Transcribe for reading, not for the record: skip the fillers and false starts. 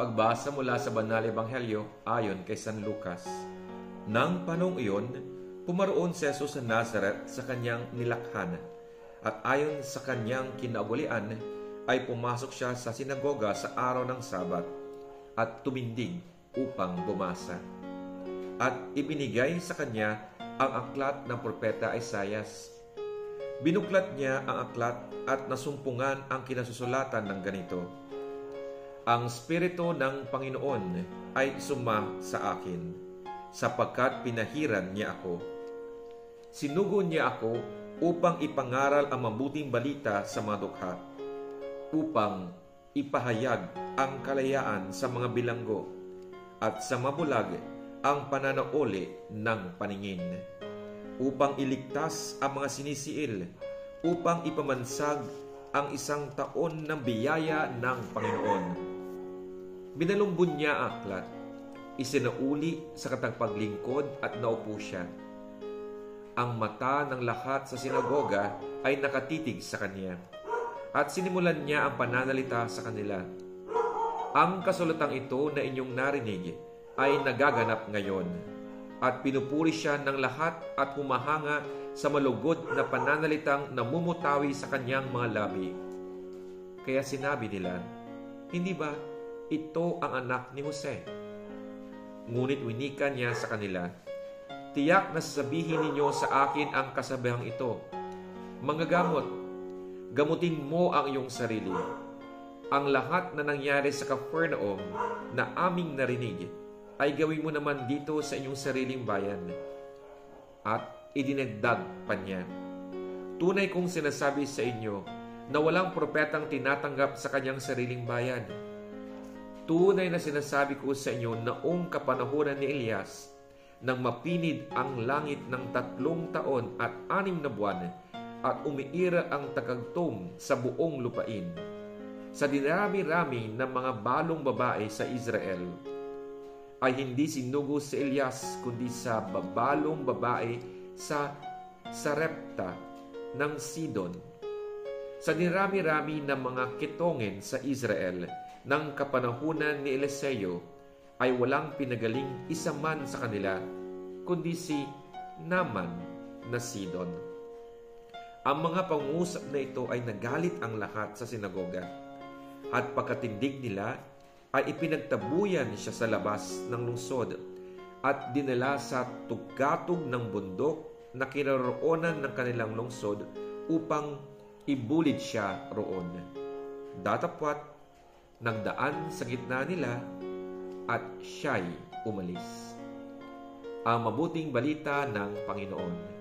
Pagbasa mula sa Banal na Ebanghelyo ayon kay San Lucas. Nang panahong iyon, pumaroon si Jesus sa Nazaret sa kanyang nilakhan, at ayon sa kanyang kinaugali-an ay pumasok siya sa sinagoga sa araw ng Sabat at tumindig upang bumasa. At ibinigay sa kanya ang aklat ng propeta Isaias. Binuklat niya ang aklat at nasumpungan ang kinasusulatan ng ganito: Ang Espiritu ng Panginoon ay suma sa akin, sapagkat pinahiran niya ako. Sinugo niya ako upang ipangaral ang mabuting balita sa mga dukha, upang ipahayag ang kalayaan sa mga bilanggo, at sa mabulag ang pananauli ng paningin, upang iligtas ang mga sinisiil, upang ipamansag ang isang taon ng biyaya ng Panginoon. Binalumbon niya ang aklat, isinauli sa katagpaglingkod at naupo siya. Ang mata ng lahat sa sinagoga ay nakatitig sa kanya, at sinimulan niya ang pananalita sa kanila. Ang kasulatang ito na inyong narinig ay nagaganap ngayon, at pinupuri siya ng lahat at humahanga sa malugod na pananalitang namumutawi sa kanyang mga labi. Kaya sinabi nila, hindi ba ito ang anak ni Jose? Ngunit winika niya sa kanila, tiyak na sasabihin ninyo sa akin ang kasabihang ito, Manggagamot, gamutin mo ang iyong sarili. Ang lahat na nangyari sa Capernaum na aming narinig ay gawin mo naman dito sa inyong sariling bayan. At idinagdag pa niya, tunay kong sinasabi sa inyo na walang propetang tinatanggap sa kanyang sariling bayan. Tunay na sinasabi ko sa inyo noong kapanahunan ni Elias, nang mapinid ang langit ng 3 taon at 6 na buwan at umiira ang tagagtong sa buong lupain, sa dinarami-rami ng mga balong babae sa Israel, ay hindi sinugo si Elias kundi sa babalong babae sa Sarepta ng Sidon. Sa dinarami-rami ng mga kitongin sa Israel ng kapanahunan ni Eliseo ay walang pinagaling isa man sa kanila kundi si Naaman na Sidon. Ang mga pangungusap na ito ay nagalit ang lahat sa sinagoga, at pagkatindig nila ay ipinagtabuyan siya sa labas ng lungsod at dinala sa tugatog ng bundok na kinaroroonan ng kanilang lungsod upang ibulid siya roon. Datapwat, nagdaan sa gitna nila at siya'y umalis. Ang mabuting balita ng Panginoon.